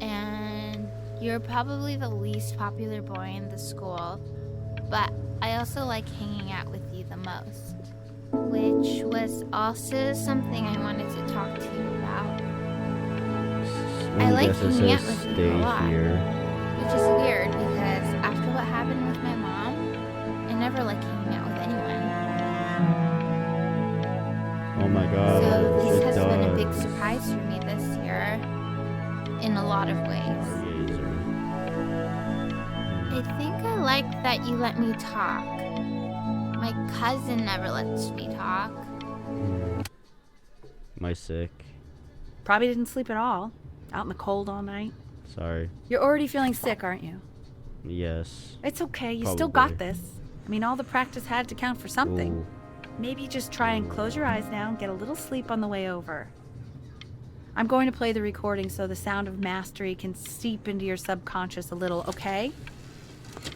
And you're probably the least popular boy in the school, but I also like hanging out with you the most, which was also something I wanted to talk to you about. I like hanging out with you a lot, which is weird because after what happened with my mom, I never like hanging out with anyone. Oh my god. So this it has been a does. big surprise for me this year, in a lot of ways. I think I like that you let me talk. My cousin never lets me talk. Am I sick? Probably didn't sleep at all. Out in the cold all night. Sorry. You're already feeling sick, aren't you? Yes. It's okay. You still Probably. got this. I mean, all the practice had to count for something. Ooh. Maybe just try and close your eyes now and get a little sleep on the way over. I'm going to play the recording so the sound of mastery can seep into your subconscious a little, okay?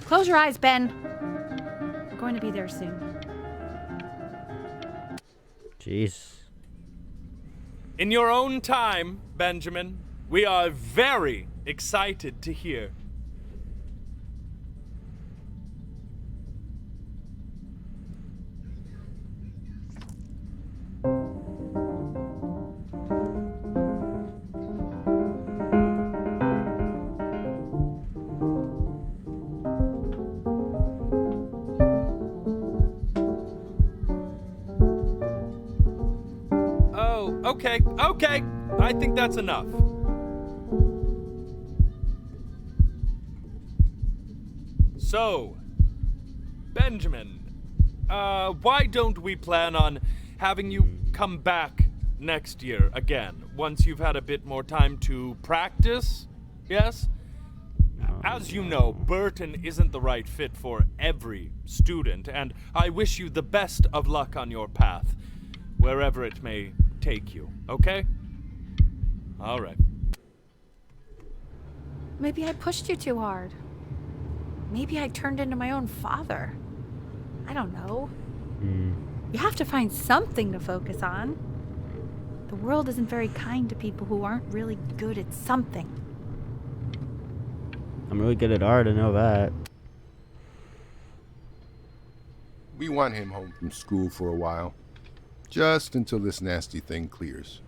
Close your eyes, Ben. We're going to be there soon. Jeez. In your own time, Benjamin, we are very excited to hear. Well, okay. I think that's enough. So, Benjamin, why don't we plan on having you come back next year again, once you've had a bit more time to practice? Yes? As you know, Burton isn't the right fit for every student, and I wish you the best of luck on your path, wherever it may take you, okay? All right. Maybe I pushed you too hard. Maybe I turned into my own father. I don't know. You have to find something to focus on. The world isn't very kind to people who aren't really good at something. I'm really good at art, I know that. We want him home from school for a while. Just until this nasty thing clears.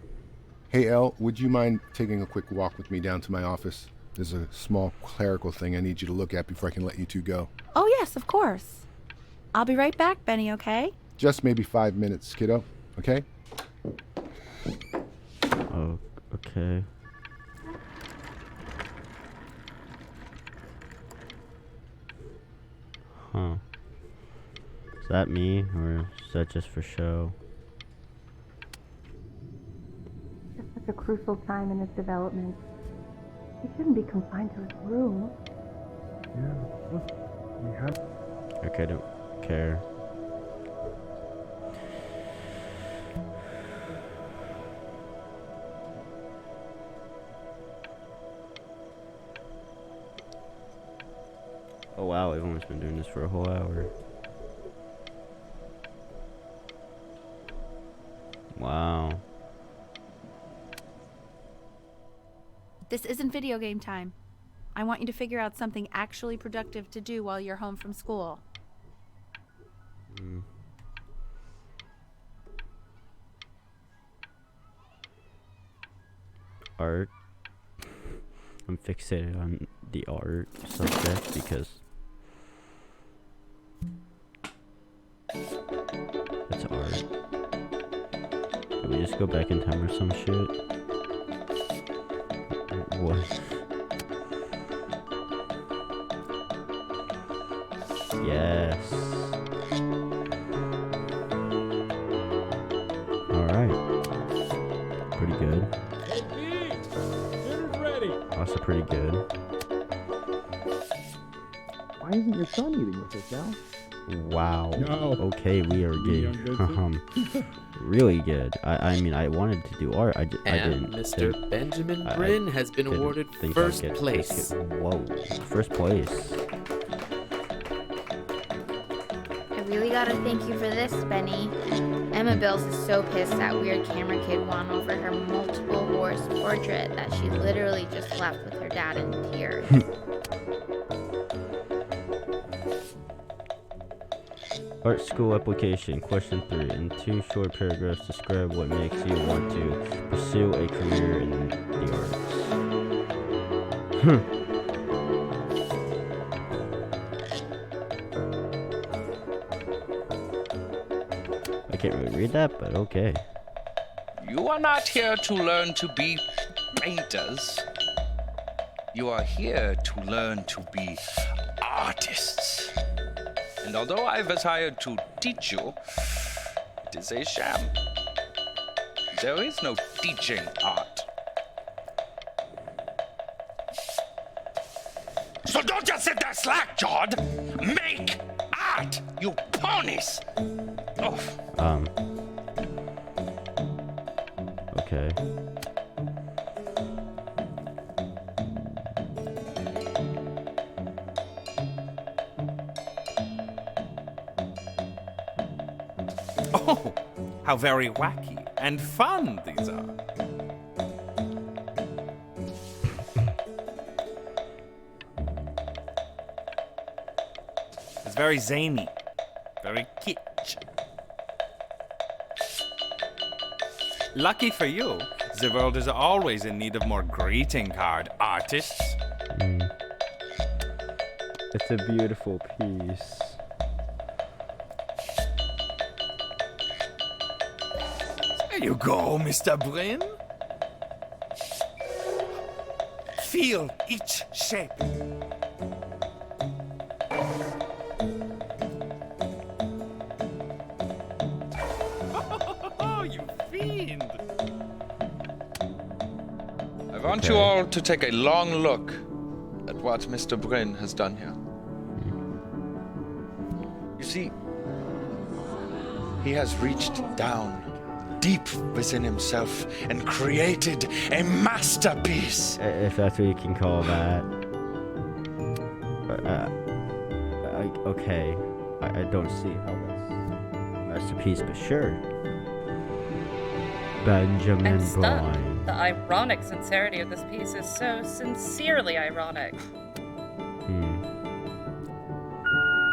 Hey, Elle, would you mind taking a quick walk with me down to my office? There's a small clerical thing I need you to look at before I can let you two go. Oh, yes, of course. I'll be right back, Benny, okay? Just maybe 5 minutes, kiddo. Okay? Oh, okay. Huh. Is that me, or is that just for show? It's such a crucial time in his development. He shouldn't be confined to his room. Yeah, look, we had... Okay, I don't care. Oh wow, everyone's been doing this for a whole hour. Wow. This isn't video game time. I want you to figure out something actually productive to do while you're home from school. Art. I'm fixated on the art subject because it's art. Did we just go back in time or some shit? What? Yes. Alright. Pretty good. Also pretty good. Why isn't your son eating with us, Al? Wow. No. Okay, we are getting really good. I mean, I wanted to do art. I didn't. Mr. Benjamin Bryn has been awarded first place. Whoa, first place. I really gotta thank you for this, Benny. Emma Bills is so pissed that weird camera kid won over her multiple horse portrait that she literally just left with her dad in tears. Art school application, question 3. In 2 short paragraphs, describe what makes you want to pursue a career in the arts. I can't really read that, but okay. You are not here to learn to be painters. You are here to learn to be artists. And although I was hired to teach you, it is a sham. There is no teaching art. So don't just sit there slack-jawed. Make art, you ponies! Oh. Okay. Oh, how very wacky and fun these are. It's very zany, very kitsch. Lucky for you, the world is always in need of more greeting card artists. It's a beautiful piece. you go, Mr. Bryn. Feel each shape. Oh, you fiend! I want you all to take a long look at what Mr. Bryn has done here. You see, he has reached down deep within himself and created a masterpiece. If that's what you can call that. Okay. I don't see how that's a masterpiece, but sure. Benjamin I'm stuck. Bryan. The ironic sincerity of this piece is so sincerely ironic.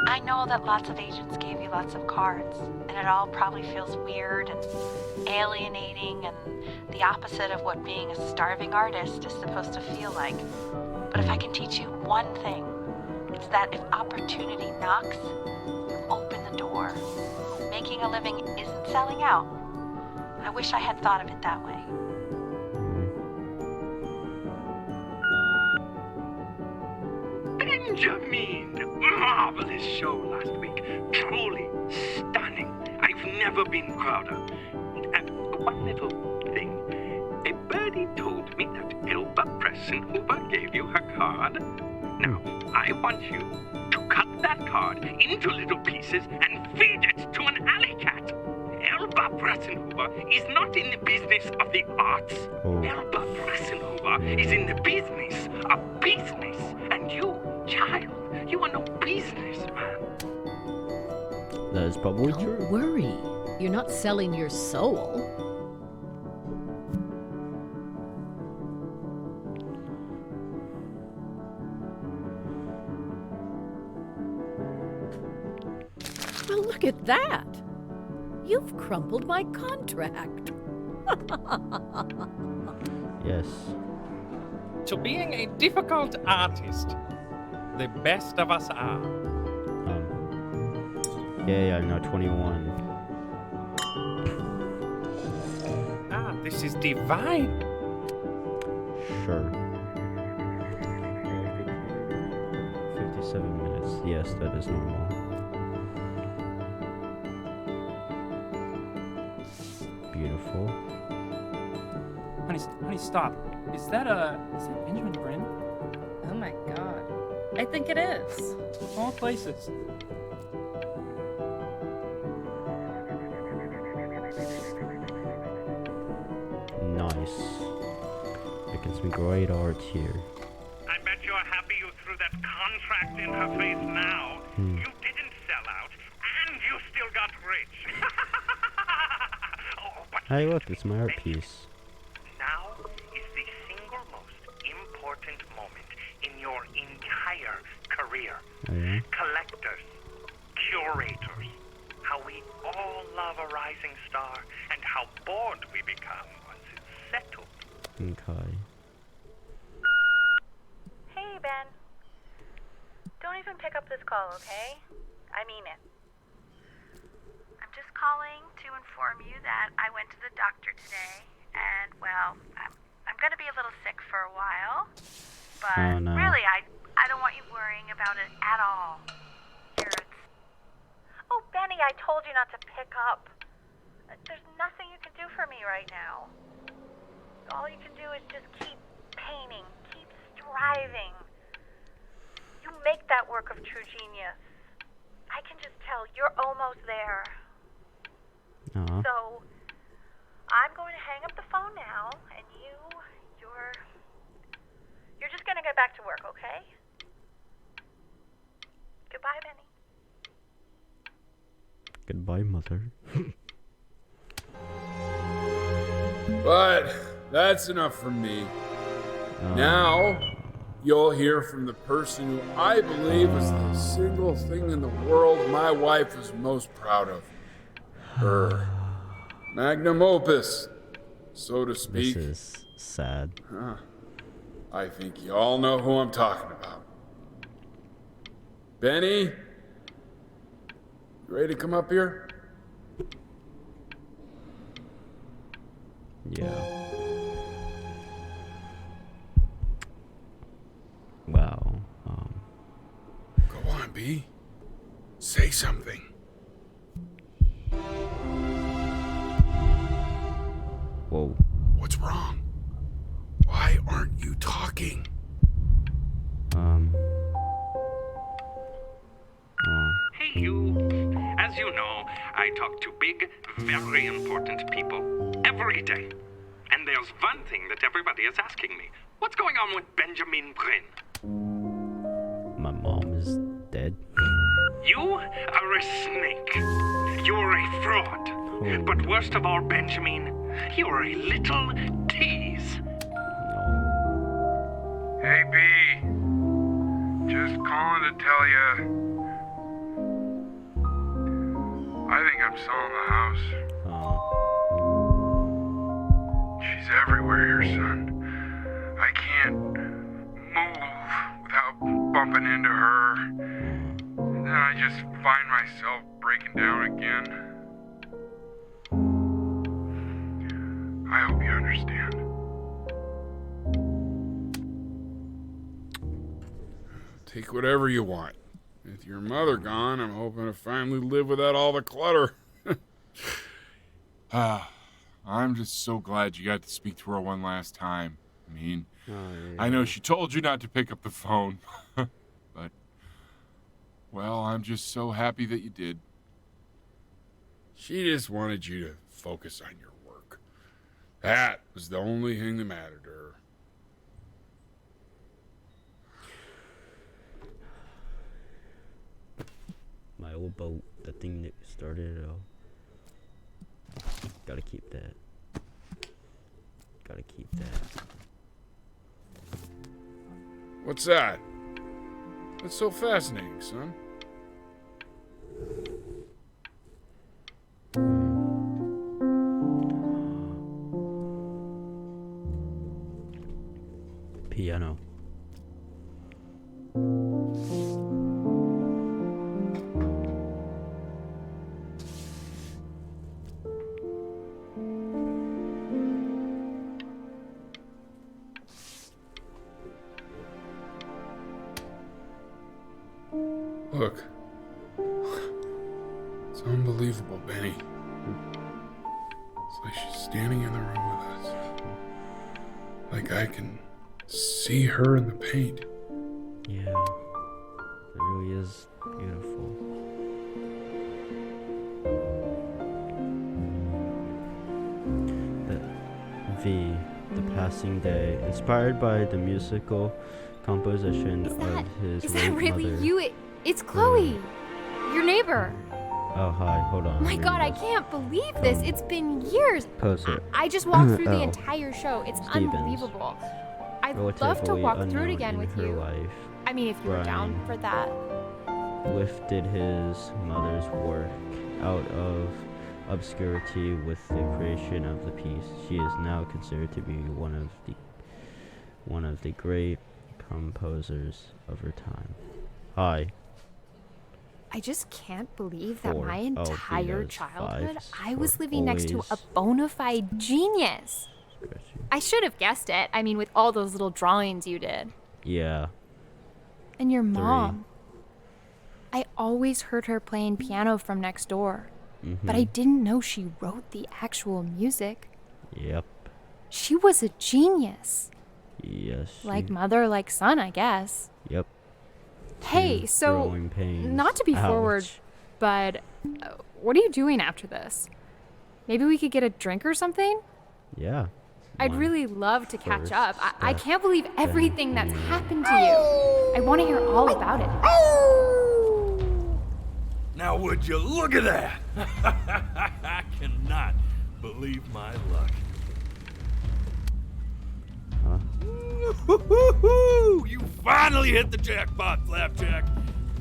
I know that lots of agents gave you lots of cards, and it all probably feels weird and alienating and the opposite of what being a starving artist is supposed to feel like. But if I can teach you one thing, it's that if opportunity knocks, you open the door. Making a living isn't selling out. I wish I had thought of it that way. Benjamin! Marvelous show last week. Truly stunning. I've never been prouder. One little thing. A birdie told me that Elba Pressenhuber gave you her card. Now, I want you to cut that card into little pieces and feed it to an alley cat. Elba Pressenhuber is not in the business of the arts. Elba Pressenhuber is in the business of business. And you, child, you are no businessman. That is probably true. Don't worry. You're not selling your soul. Well, look at that. You've crumpled my contract. Yes. To being a difficult artist, the best of us are. Yeah, I'm now 21. Ah, this is divine. Sure. 57 minutes. Yes, that is normal. Beautiful. Honey, stop. Is that Benjamin Bryn? Oh my god. I think it is. Of all places. Nice. Making some great art here. I bet you're happy you threw that contract in her face now. You didn't sell out, and you still got rich. Hey, look, it's my art piece. Now is the single most important moment in your entire career. Oh, yeah? Collectors, curators, how we all love a rising star, and how bored we become once it's settled. Okay. Hey, Ben. Don't even pick up this call, okay? I mean it. I'm just calling to inform you that I went to the doctor today, and, well, I'm going to be a little sick for a while, but really, I don't want you worrying about it at all. Here it's... Oh, Benny, I told you not to pick up. There's nothing you can do for me right now. All you can do is just keep painting, keep striving. You make that work of true genius. I can just tell you're almost there. So, I'm going to hang up the phone now, and you're just going to get back to work, okay? Goodbye, Benny. Goodbye, mother. But that's enough from me. Now, you'll hear from the person who I believe is the single thing in the world my wife is most proud of. Her magnum opus, so to speak. This is sad. I think you all know who I'm talking about. Benny? You ready to come up here? Say something. Whoa. What's wrong? Why aren't you talking? Hey, you. As you know, I talk to big, very important people every day. And there's one thing that everybody is asking me. What's going on with Benjamin Brin? My mom is dead. You are a snake. You're a fraud. Oh. But worst of all, Benjamin, you're a little tease. Hey, B. Just calling to tell you. I think I'm selling the house. She's everywhere here, son. I can't move without bumping into her. And then I just find myself breaking down again. I hope you understand. Take whatever you want. With your mother gone, I'm hoping to finally live without all the clutter. I'm just so glad you got to speak to her one last time. I mean, I know she told you not to pick up the phone, but, well, I'm just so happy that you did. She just wanted you to focus on your work. That was the only thing that mattered to her. My old boat, the thing that started it all. Gotta keep that. Gotta keep that. What's that? That's so fascinating, son. Piano. Look. It's unbelievable, Benny. It's like she's standing in the room with us. Like I can see her in the paint. Yeah. It really is beautiful. The Passing Day, inspired by the musical composition of his Is late that really mother. you? It's Chloe, your neighbor. Oh, hi, hold on. Oh my god, I can't believe this. It's been years. Pose it. I just walked through the Oh. entire show. It's Stevens. unbelievable. I'd love to Relatively walk through it unknown again in with her you. life, I mean, if you were down Brian for that. lifted his mother's work out of obscurity with the creation of the piece. She is now considered to be one of the great composers of her time. Hi. I just can't believe that 4. my Oh, entire because childhood, 5's I was for living next to a always. bona fide genius. I should have guessed it. I mean, with all those little drawings you did. Yeah. And your mom. I always heard her playing piano from next door. But I didn't know she wrote the actual music. Yep. She was a genius. Yes. Like mother, like son, I guess. Yep. Hey, so, growing pains. not to be Ouch. forward, but what are you doing after this? Maybe we could get a drink or something? Yeah. I'd One really love to catch first up. I step can't believe everything that's happened to you. I want to hear all about it. Now would you look at that? I cannot believe my luck. Woo-hoo-hoo! You finally hit the jackpot, Flapjack.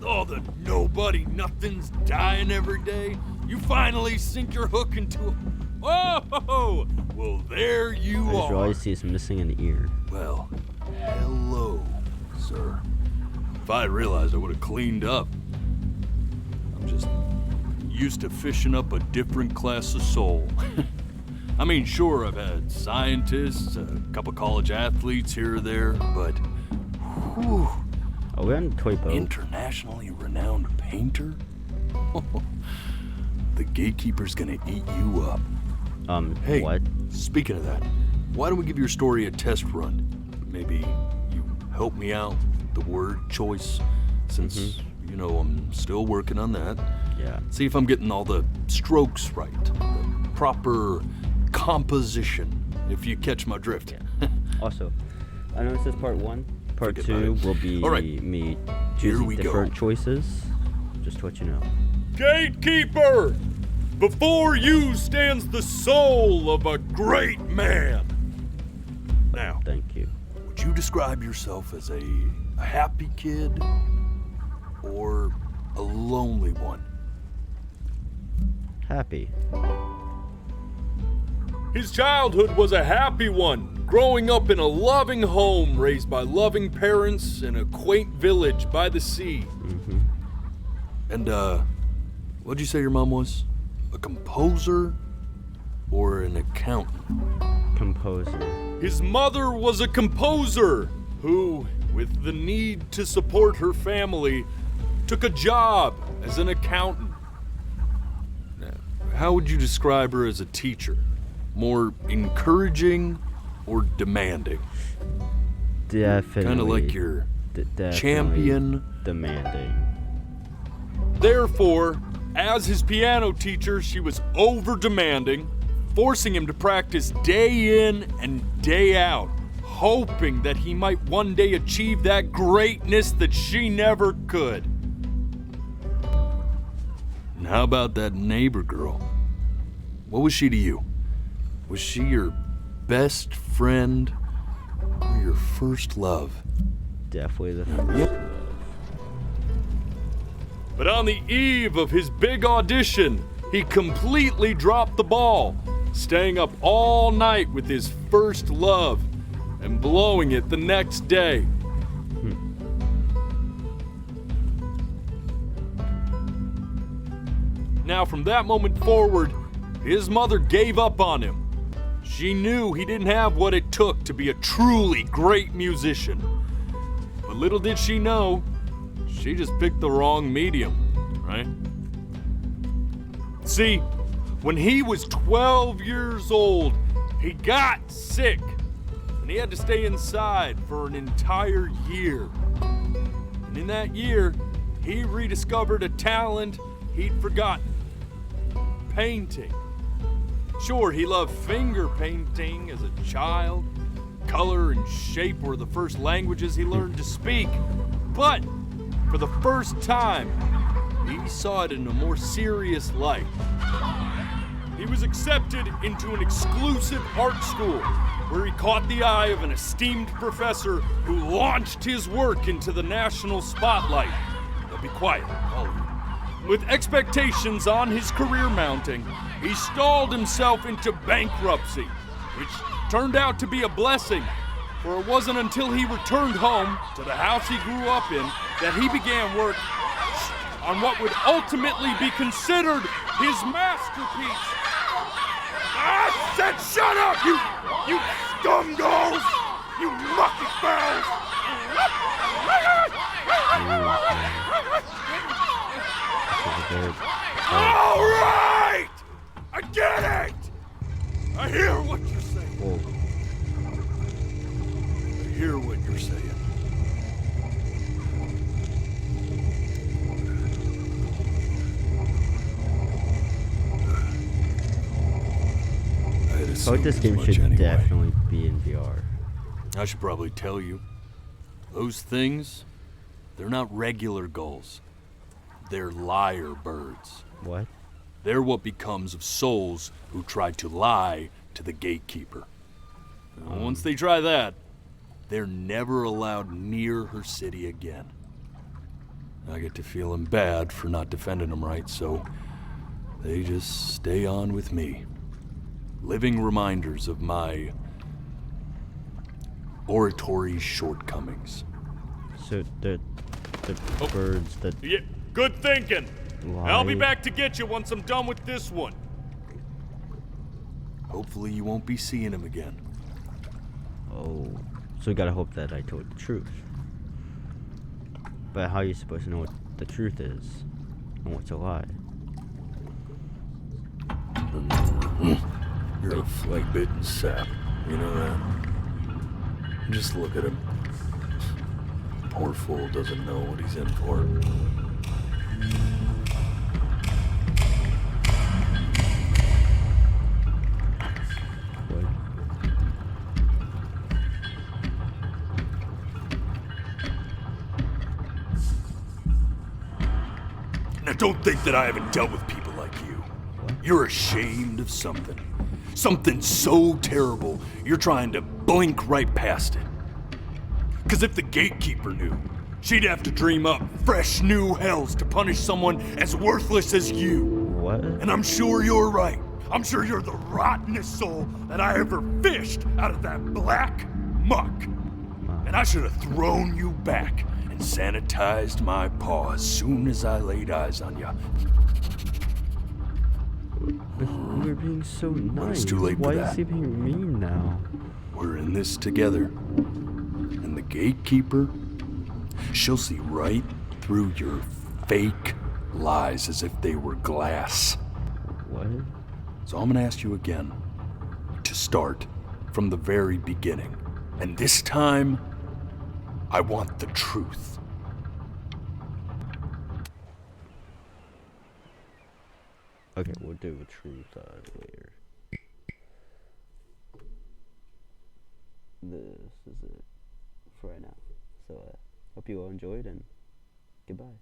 All the nobody nothings dying every day. You finally sink your hook into a... Oh, well, there you I just are. realized he's missing an ear. Well, hello, sir. If I realized, I would have cleaned up. I'm just used to fishing up a different class of soul. I mean, sure, I've had scientists, a couple college athletes here or there, but whew, Oh, we're on the toy boat. internationally renowned painter? The gatekeeper's gonna eat you up. Hey, what? Speaking of that, why don't we give your story a test run? Maybe you help me out with the word choice, since, you know, I'm still working on that. Yeah. See if I'm getting all the strokes right, the proper composition, if you catch my drift. Yeah. Also, I know this is part 1. Part Forget 2 about it. will be All right. me Here choosing we go. different choices. Just to let you know. Gatekeeper! Before you stands the soul of a great man. Now, thank you. Would you describe yourself as a happy kid or a lonely one? Happy. His childhood was a happy one, growing up in a loving home raised by loving parents in a quaint village by the sea. And, what'd you say your mom was? A composer or an accountant? Composer. His mother was a composer who, with the need to support her family, took a job as an accountant. Now, how would you describe her as a teacher? More encouraging or demanding? Definitely. Kind of like your definitely champion. Demanding. Therefore, as his piano teacher, she was over-demanding, forcing him to practice day in and day out, hoping that he might one day achieve that greatness that she never could. And how about that neighbor girl? What was she to you? Was she your best friend or your first love? Definitely the first love. But on the eve of his big audition, he completely dropped the ball, staying up all night with his first love and blowing it the next day. Now, from that moment forward, his mother gave up on him. She knew he didn't have what it took to be a truly great musician. But little did she know, she just picked the wrong medium, right? See, when he was 12 years old, he got sick, and he had to stay inside for an entire year. And in that year, he rediscovered a talent he'd forgotten: painting. Sure, he loved finger painting as a child. Color and shape were the first languages he learned to speak. But for the first time, he saw it in a more serious light. He was accepted into an exclusive art school where he caught the eye of an esteemed professor who launched his work into the national spotlight. Now be quiet, all of you. With expectations on his career mounting, he stalled himself into bankruptcy, which turned out to be a blessing, for it wasn't until he returned home to the house he grew up in that he began work on what would ultimately be considered his masterpiece. I said shut up, you scumballs! You mucky All right! I get it! I hear what you're saying. Whoa. I hear what you're saying. I thought this game should definitely be in VR. I should probably tell you. Those things, they're not regular gulls. They're liar birds. What? They're what becomes of souls who try to lie to the gatekeeper. And once they try that, they're never allowed near her city again. I get to feeling bad for not defending them right, so they just stay on with me. Living reminders of my oratory shortcomings. So the birds that... Yeah, good thinking. lie. I'll be back to get you once I'm done with this one. Hopefully you won't be seeing him again. Oh, so we gotta hope that I told the truth. But how are you supposed to know what the truth is and what's a lie? You're a flea-bitten sap. You know that? Just look at him. Poor fool doesn't know what he's in for. Now don't think that I haven't dealt with people like you. You're ashamed of something. Something so terrible, you're trying to blink right past it. Because if the gatekeeper knew, she'd have to dream up fresh new hells to punish someone as worthless as you. What? And I'm sure you're right. I'm sure you're the rottenest soul that I ever fished out of that black muck. And I should have thrown you back and sanitized my paw as soon as I laid eyes on you. We're being so nice. But it's too late Why for that. is he being mean now? We're in this together. And the gatekeeper, she'll see right through your fake lies as if they were glass. What? So I'm gonna ask you again to start from the very beginning. And this time, I want the truth. Okay, we'll do the truth later. This is it for right now. So, hope you all enjoyed and goodbye.